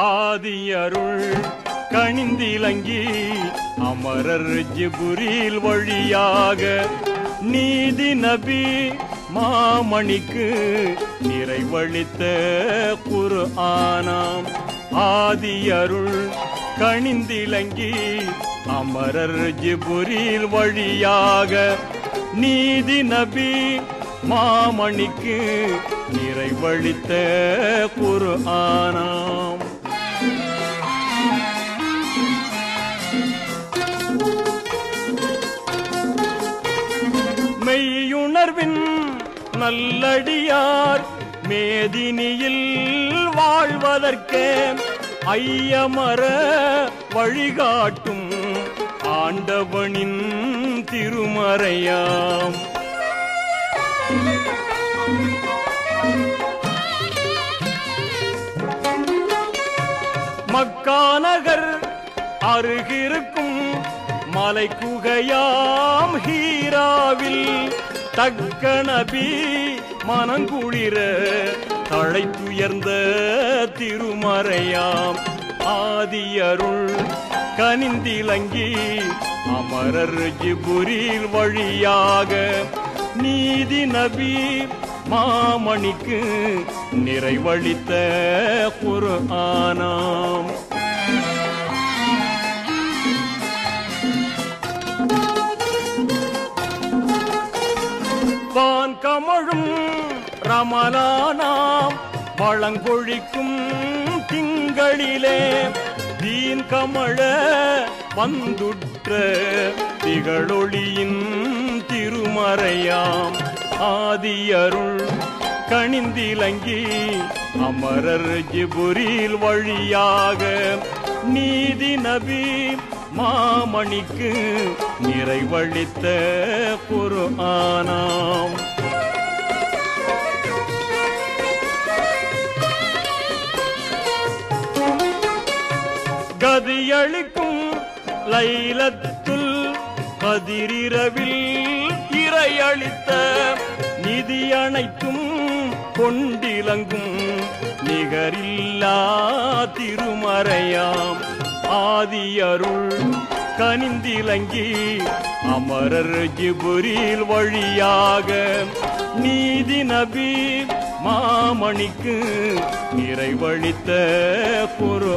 ஆதியருள் கணிந்திலங்கி அமரர் ஜிபுரீல் வழியாக நீதி நபி மாமணிக்கு நிறைவளித்த குர்ஆனாம். ஆதியருள் கணிந்திலங்கி அமரர் ஜிபுரீல் வழியாக நீதி நபி மாமணிக்கு நிறைவளித்த குர்ஆனாம். மெய்யுணர்வின் நல்லடியார் மேதினியில் வாழ்வதற்கே ஐயமர வழிகாட்டும் ஆண்டவனின் திருமறையாம். மக்காநகர் அருகிருக்கும் மலை குகையாம் ஹீராவில் தக்க நபி மனங்குளிர தழைத்துயர்ந்த திருமறையாம். ஆதியருள் கனிந்திலங்கி அமரர் ஜிபுரீல் வழியாக நீதி நபி மாமணிக்கு நிறைவளித்த குர்ஆனாம். வான் கமழும் ரமலானாம் வளங்கொழிக்கும் திங்களிலே தீன் கமழ வந்துற்ற திகழொளியின் திருமறையாம். ஆதியருள் கணிந்திலங்கி அமரர் ஜிபுரீல் வழியாக நீதி நபி மாமணிக்கு நிறைவளித்த குர்ஆனாம். கதியளிக்கும் லைலத்துல் கதிரிரவில் இறையளித்த நிதி அனைத்தும் கொண்டிலங்கும் நிகரில்லா திருமறையாம். ஆதியருள் கனிந்திலங்கி அமரர் ஜிபுரீல் வழியாக நீதி நபி மாமணிக்கு நிறைவளித்த குர்ஆனாம்.